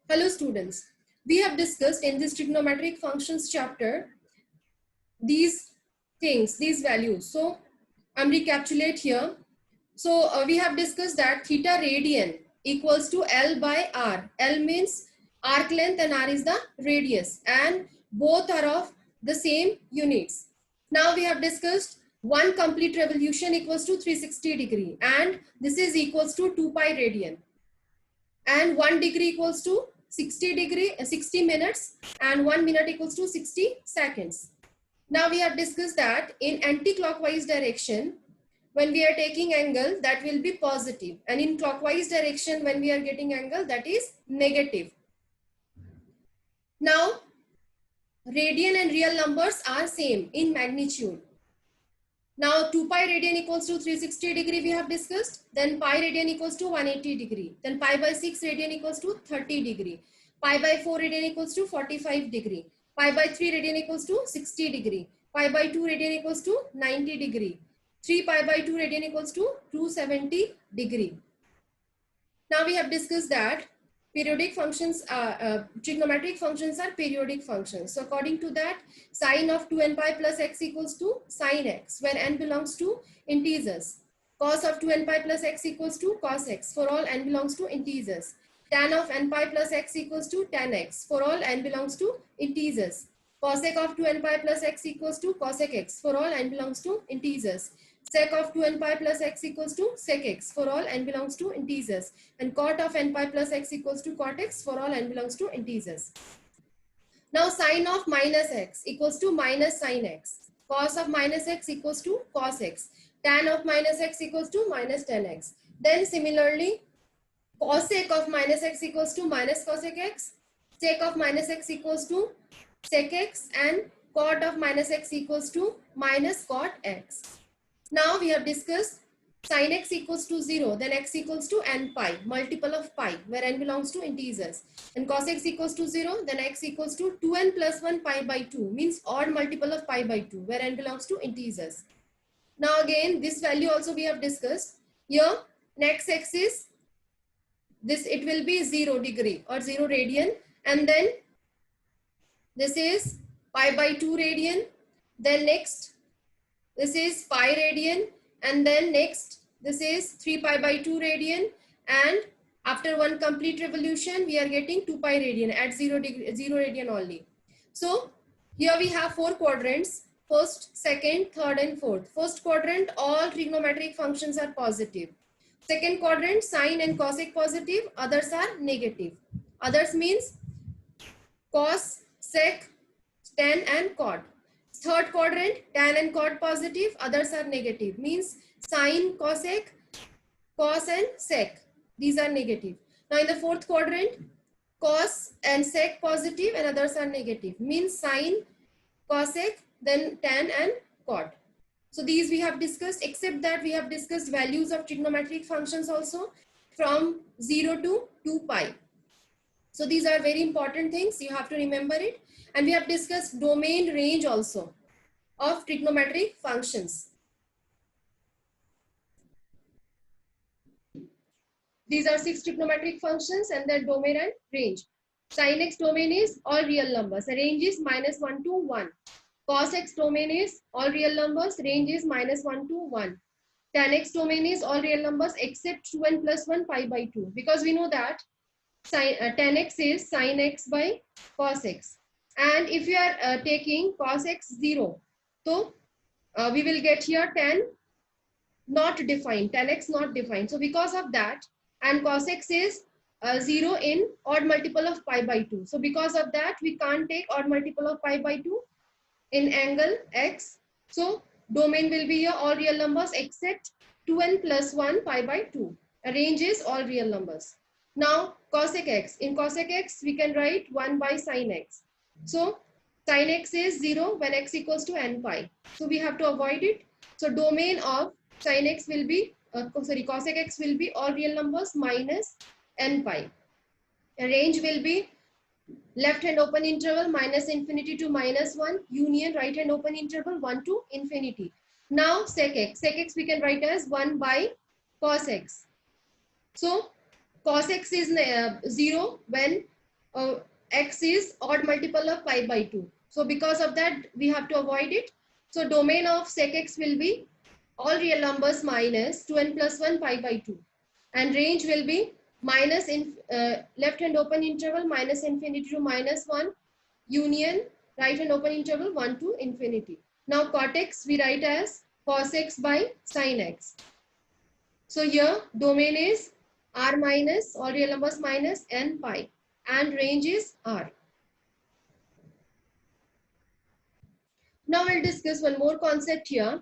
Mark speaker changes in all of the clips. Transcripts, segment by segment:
Speaker 1: Hello students, we have discussed in this trigonometric functions chapter these things, these values. So I'm recapitulate here. So we have discussed that theta radian equals to L by R. L means arc length and R is the radius, and both are of the same units. Now we have discussed one complete revolution equals to 360 degree, and this is equals to 2 pi radian, and 1 degree equals to 60 minutes, and 1 minute equals to 60 seconds. Now we have discussed that in anti-clockwise direction, when we are taking angle, that will be positive, and in clockwise direction when we are getting angle, that is negative. Now radian and real numbers are same in magnitude. Now 2 pi radian equals to 360 degree we have discussed. Then pi radian equals to 180 degree. Then pi by 6 radian equals to 30 degree. Pi by 4 radian equals to 45 degree. Pi by 3 radian equals to 60 degree. Pi by 2 radian equals to 90 degree. 3 pi by 2 radian equals to 270 degree. Now we have discussed that periodic functions, trigonometric functions are periodic functions. So according to that, sine of 2n pi plus x equals to sine x, where n belongs to integers. Cos of 2n pi plus x equals to cos x, for all n belongs to integers. Tan of n pi plus x equals to tan x, for all n belongs to integers. Cosec of 2n pi plus x equals to cosec x, for all n belongs to integers. Sec of 2n pi plus x equals to sec x, for all n belongs to integers. And cot of n pi plus x equals to cot x, for all n belongs to integers. Now sine of minus x equals to minus sine x. Cos of minus x equals to cos x. Tan of minus x equals to minus tan x. Then similarly, cosec of minus x equals to minus cosec x. Sec of minus x equals to sec x, and cot of minus x equals to minus cot x. Now we have discussed sin x equals to 0, then x equals to n pi, multiple of pi, where n belongs to integers. And cos x equals to 0, then x equals to 2n plus 1 pi by 2, means odd multiple of pi by 2, where n belongs to integers. Now again, this value also we have discussed. Here, next x is this, it will be 0 degree or 0 radian, and then this is pi by 2 radian, then next this is pi radian, and then next this is 3 pi by 2 radian, and after one complete revolution we are getting 2 pi radian at 0 radian only. So here we have 4 quadrants: first, second, third and fourth. First quadrant, all trigonometric functions are positive. Second quadrant, sine and cosec positive, others are negative. Others means cos, sec, tan and cot. Third quadrant, tan and cot positive, others are negative, means sine, cosec, cos and sec, these are negative. Now in the fourth quadrant, cos and sec positive and others are negative, means sine, cosec, then tan and cot. So these we have discussed, except that we have discussed values of trigonometric functions also from 0 to 2 pi. So these are very important things, you have to remember it. And we have discussed domain range also of trigonometric functions. These are 6 trigonometric functions and their domain and range. Sin x domain is all real numbers. The range is -1 to 1. Cos x domain is all real numbers. Range is -1 to 1. Tan x domain is all real numbers except 2n plus 1 pi by 2. Because we know that tan x is sin x by cos x. And if you are taking cos x 0, so we will get here tan not defined, tan x not defined. So because of that, and cos x is 0 in odd multiple of pi by 2. So because of that, we can't take odd multiple of pi by 2 in angle x. So domain will be here all real numbers except 2n plus 1 pi by 2. Range is all real numbers. Now cosec x. In cosec x, we can write 1 by sin x. So sin x is 0 when x equals to n pi. So we have to avoid it. So domain of sin x will be, cosec x will be all real numbers minus n pi. A range will be left hand open interval minus infinity to -1, union right hand open interval 1 to infinity. Now sec x we can write as 1 by cos x. So cos x is 0 when x is odd multiple of pi by 2. So because of that, we have to avoid it. So domain of sec x will be all real numbers minus 2n plus 1 pi by 2. And range will be minus in left hand open interval minus infinity to minus 1 union right hand open interval 1 to infinity. Now cot x we write as cos x by sin x. So here domain is r minus all real numbers minus n pi and range is r. Now we'll discuss one more concept here.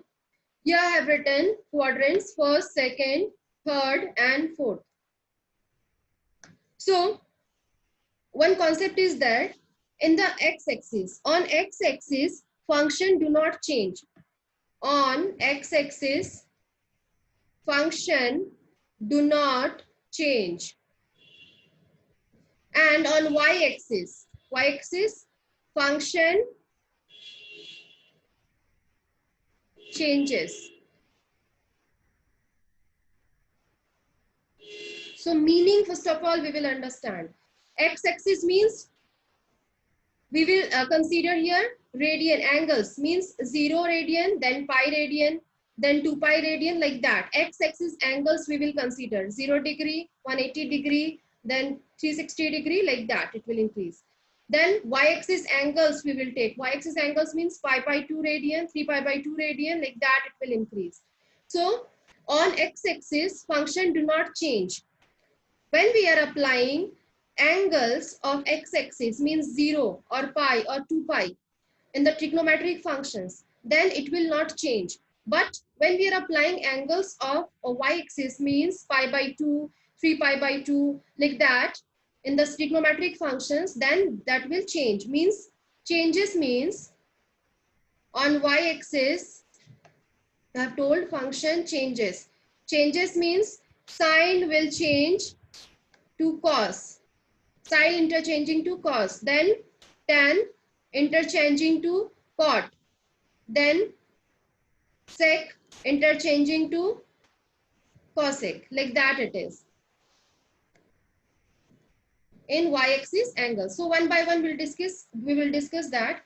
Speaker 1: Here I have written quadrants first, second, third and fourth. So one concept is that in the x-axis, on x-axis function do not change. On x-axis function do not change. And on y-axis function changes. So meaning, first of all, we will understand. X-axis means we will consider here radian angles, means 0 radian, then pi radian, then 2 pi radian, like that. X-axis angles we will consider 0 degree, 180 degree, then 360 degree, like that it will increase. Then y-axis angles we will take. Y-axis angles means pi by 2 radian, 3 pi by 2 radian, like that it will increase. So on x-axis function do not change. When we are applying angles of x-axis means 0 or pi or 2 pi in the trigonometric functions, then it will not change. But when we are applying angles of y-axis means pi by 2, 3 pi by 2, like that in the trigonometric functions, then that will change. Means changes means on y-axis, I have told function changes. Changes means sine will change to cos, sine interchanging to cos, then tan interchanging to cot, then sec interchanging to cosec, like that it is in y-axis angle. So one by one we will discuss that.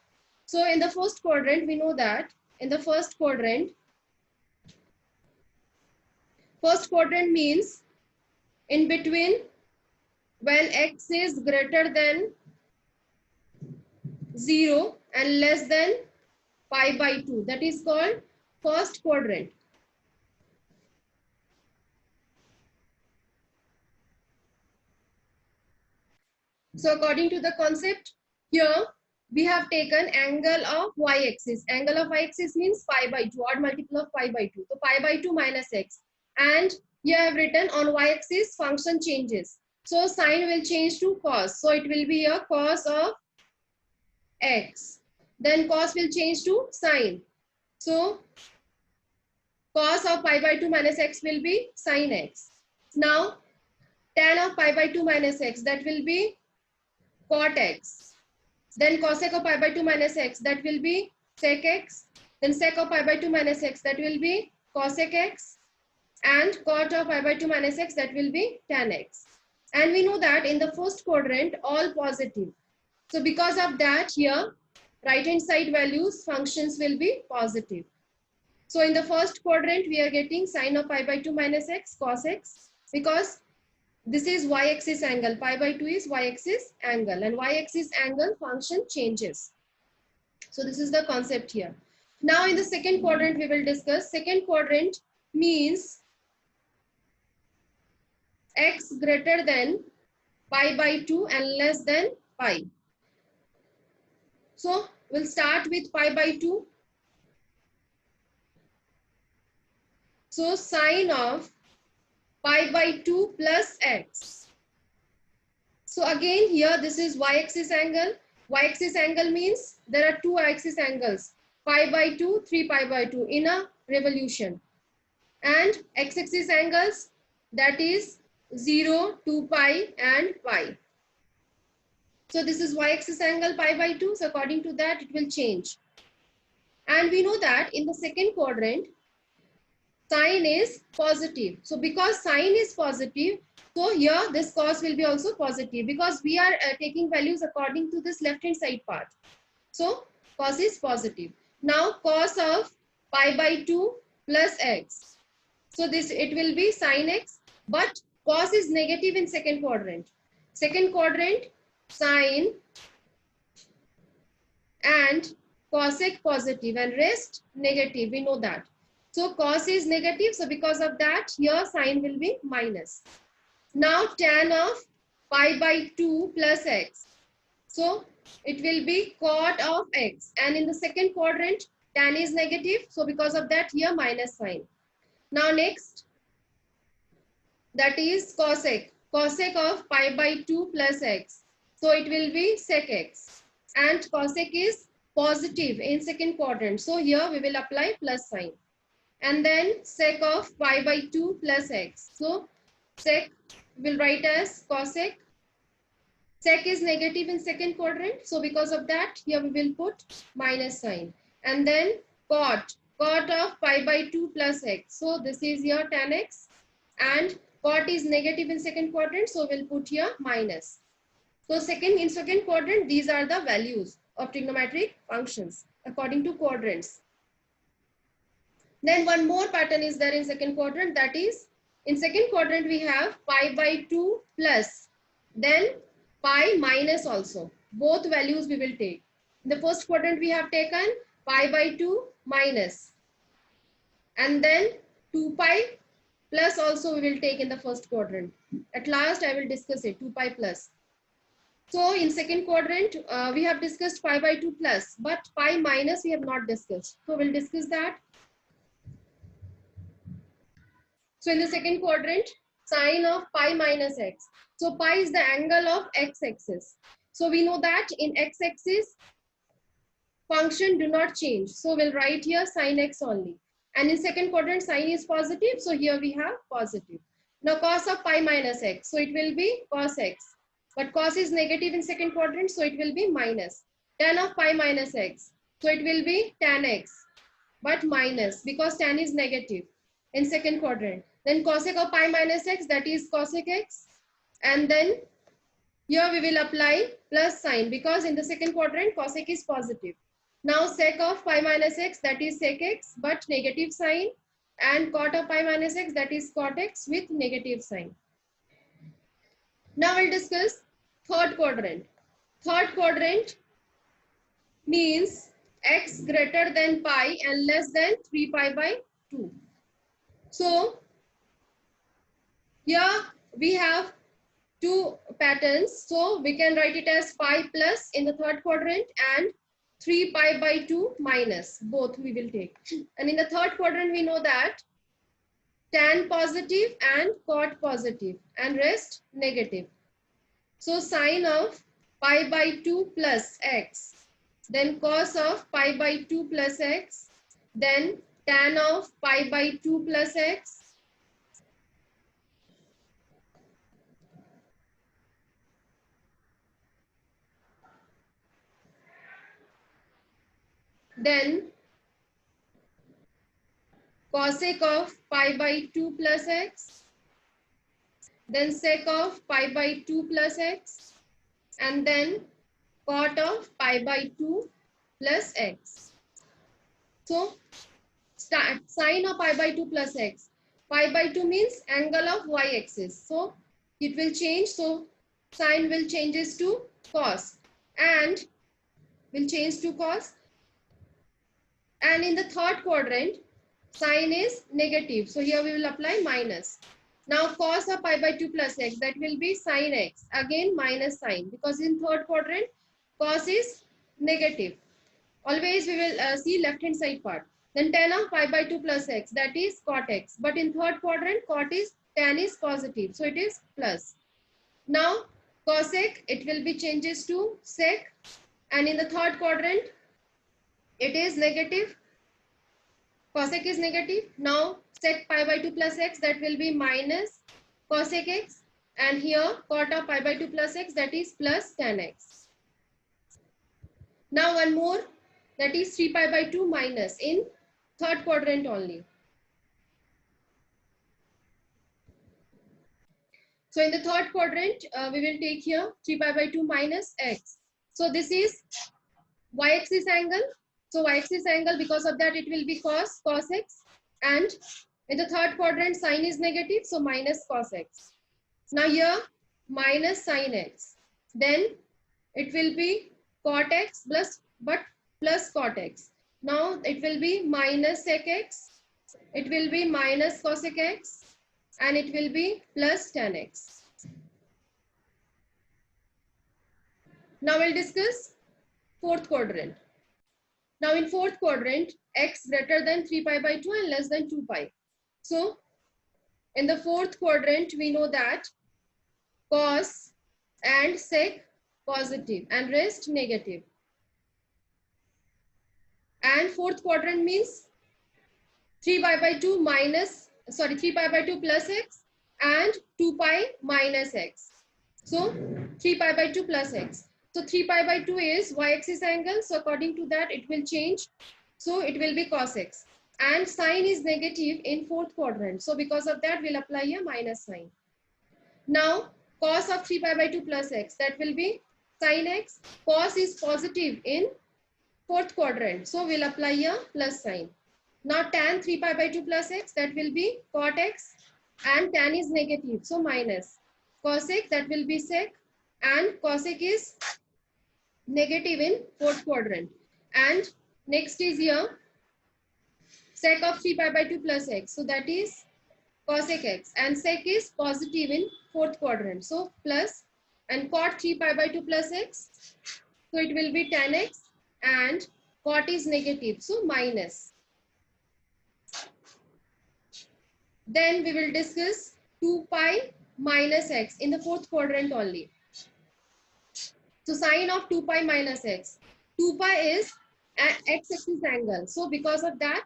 Speaker 1: So in the first quadrant, we know that in the first quadrant means in between when x is greater than 0 and less than pi by 2, that is called first quadrant. So according to the concept, here we have taken angle of y-axis. Angle of y-axis means pi by 2, odd multiple of pi by 2. So pi by 2 minus x. And here I have written on y-axis function changes. So sine will change to cos. So it will be a cos of x. Then cos will change to sine. So cos of pi by 2 minus x will be sine x. Now tan of pi by 2 minus x, that will be cot x. Then cosec of pi by 2 minus x, that will be sec x. Then sec of pi by 2 minus x, that will be cosec x. And cot of pi by 2 minus x, that will be tan x. And we know that in the first quadrant, all positive. So because of that, here, right hand side values, functions will be positive. So in the first quadrant, we are getting sine of pi by 2 minus x, cos x, because this is y-axis angle. Pi by 2 is y-axis angle, and y-axis angle function changes. So this is the concept here. Now in the second quadrant, we will discuss. Second quadrant means x greater than pi by 2 and less than pi. So we'll start with pi by 2. So sine of pi by 2 plus x. So again here this is y-axis angle. Y-axis angle means there are two axis angles, pi by 2, 3 pi by 2 in a revolution. And x-axis angles, that is 0, 2 pi and pi. So this is y-axis angle pi by 2. So according to that it will change. And we know that in the second quadrant, Sine is positive. So because sine is positive, so here this cos will be also positive because we are taking values according to this left hand side part. So cos is positive. Now cos of pi by 2 plus x. So this it will be sin x, but cos is negative in second quadrant. Second quadrant, sine and cosec positive and rest negative. We know that. So cos is negative. So because of that, here sine will be minus. Now tan of pi by 2 plus x. So it will be cot of x. And in the second quadrant, tan is negative. So because of that, here minus sign. Now next, that is cosec. Cosec of pi by 2 plus x. So it will be sec x. And cosec is positive in second quadrant. So here we will apply plus sign. And then sec of pi by 2 plus x. So sec will write as cosec. Sec is negative in second quadrant. So because of that, here we will put minus sign. And then cot. Cot of pi by 2 plus x. So this is your tan x. And cot is negative in second quadrant. So we'll put here minus. So in second quadrant, these are the values of trigonometric functions according to quadrants. Then one more pattern is there in second quadrant, that is in second quadrant we have pi by 2 plus, then pi minus also. Both values we will take. In the first quadrant we have taken pi by 2 minus, and then 2 pi plus also we will take in the first quadrant. At last I will discuss it, 2 pi plus. So in second quadrant, we have discussed pi by 2 plus, but pi minus we have not discussed. So we'll discuss that. So in the second quadrant, sine of pi minus x. So pi is the angle of x-axis. So we know that in x-axis, function do not change. So we'll write here sine x only. And in second quadrant, sine is positive. So here we have positive. Now cos of pi minus x. So it will be cos x. But cos is negative in second quadrant. So it will be minus. Tan of pi minus x. So it will be tan x. But minus because tan is negative in second quadrant. Then cosec of pi minus x, that is cosec x. And then here we will apply plus sign because in the second quadrant cosec is positive. Now sec of pi minus x, that is sec x but negative sign, and cot of pi minus x, that is cot x with negative sign. Now we'll discuss third quadrant. Third quadrant means x greater than pi and less than 3 pi by 2. So here we have two patterns. So we can write it as pi plus in the third quadrant and 3 pi by 2 minus. Both we will take. And in the third quadrant, we know that tan positive and cot positive and rest negative. So sine of pi by 2 plus x. Then cos of pi by 2 plus x. Then tan of pi by 2 plus x. Then cosec of pi by 2 plus x. Then sec of pi by 2 plus x. And then cot of pi by 2 plus x. So sine of pi by 2 plus x. Pi by 2 means angle of y-axis. So it will change. So sine will changes to cos and will change to cos. And in the third quadrant, sine is negative. So here we will apply minus. Now cos of pi by 2 plus x, that will be sine x. Again minus sine because in third quadrant, cos is negative. Always we will see left hand side part. Then tan of pi by 2 plus x, that is cot x. But in third quadrant, tan is positive. So it is plus. Now cosec, it will be changes to sec. And in the third quadrant, it is negative. Cosec is negative. Now sec pi by 2 plus x, that will be minus cosec x. And here cot of pi by 2 plus x, that is plus tan x. Now one more, that is 3 pi by 2 minus in third quadrant only. So in the third quadrant, we will take here 3 pi by 2 minus x. So this is y-axis angle. So y-axis angle, because of that, it will be cos x. And in the third quadrant, sine is negative, so minus cos x. Now here, minus sine x. Then it will be cot x plus cot x. Now it will be minus sec x. It will be minus cosec x. And it will be plus tan x. Now we'll discuss fourth quadrant. Now in fourth quadrant, x greater than 3 pi by 2 and less than 2 pi. So in the fourth quadrant, we know that cos and sec positive and rest negative. And fourth quadrant means 3 pi by 2 3 pi by 2 plus x and 2 pi minus x. So 3 pi by 2 plus x. So 3 pi by 2 is y-axis angle. So according to that, it will change. So it will be cos x. And sine is negative in fourth quadrant. So because of that, we'll apply a minus sign. Now cos of 3 pi by 2 plus x, that will be sin x. Cos is positive in fourth quadrant. So we'll apply a plus sign. Now tan 3 pi by 2 plus x, that will be cot x. And tan is negative. So minus. Cosec, that will be sec. And cosec is negative in fourth quadrant. And next is here sec of 3 pi by 2 plus x. So that is cosec x. And sec is positive in fourth quadrant. So plus. And cot 3 pi by 2 plus x. So it will be tan x. And cot is negative. So minus. Then we will discuss 2 pi minus x in the fourth quadrant only. So sine of 2 pi minus x. 2 pi is an x-axis angle. So because of that,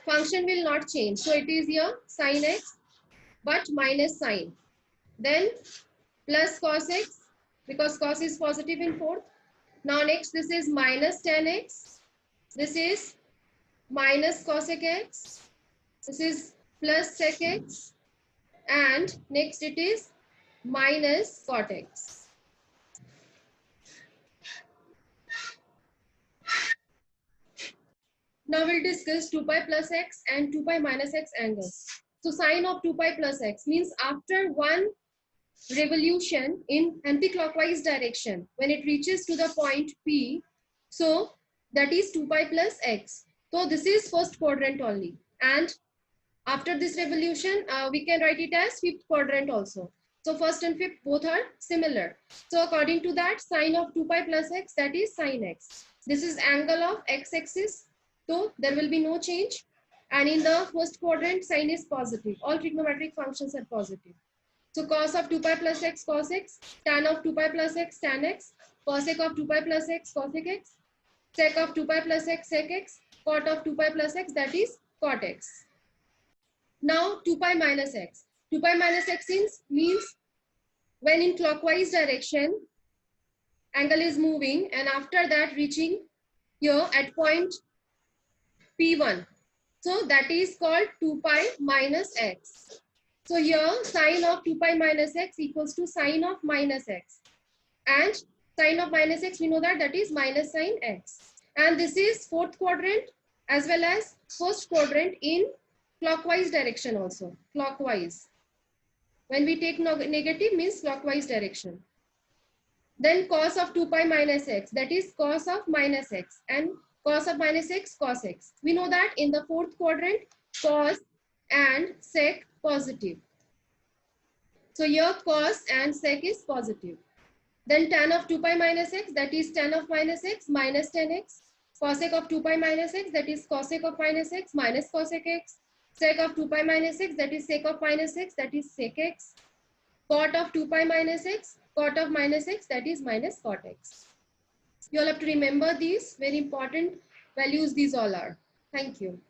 Speaker 1: function will not change. So it is here sin x, but minus sine. Then plus cos x, because cos is positive in fourth. Now next, this is minus tan x. This is minus cosec x. This is plus sec x. And next it is minus cot x. Now we'll discuss 2 pi plus x and 2 pi minus x angles. So sine of 2 pi plus x means after one revolution in anti-clockwise direction, when it reaches to the point P, so that is 2 pi plus x. So this is first quadrant only. And after this revolution, we can write it as fifth quadrant also. So first and fifth both are similar. So according to that, sine of 2 pi plus x, that is sin x. This is angle of x-axis. So there will be no change. And in the first quadrant, sine is positive. All trigonometric functions are positive. So cos of 2 pi plus x, cos x, tan of 2 pi plus x, tan x, cosec of 2 pi plus x, cosec x, sec of 2 pi plus x, sec x, cot of 2 pi plus x, that is cot x. Now 2 pi minus x. 2 pi minus x means when in clockwise direction, angle is moving, and after that reaching here at point P1. So that is called 2 pi minus x. So here sine of 2 pi minus x equals to sine of minus x. And sine of minus x, we know that that is minus sine x. And this is fourth quadrant as well as first quadrant in clockwise direction also. Clockwise. When we take negative means clockwise direction. Then cos of 2 pi minus x, that is cos of minus x. And cos of minus x, cos x. We know that in the fourth quadrant, cos and sec positive. So here cos and sec is positive. Then tan of 2 pi minus x, that is tan of minus x minus tan x. Cosec of 2 pi minus x, that is cosec of minus x minus cosec x. Sec of 2 pi minus x, that is sec of minus x, that is sec x. Cot of 2 pi minus x, cot of minus x, that is minus cot x. You all have to remember these very important values, these all are. Thank you.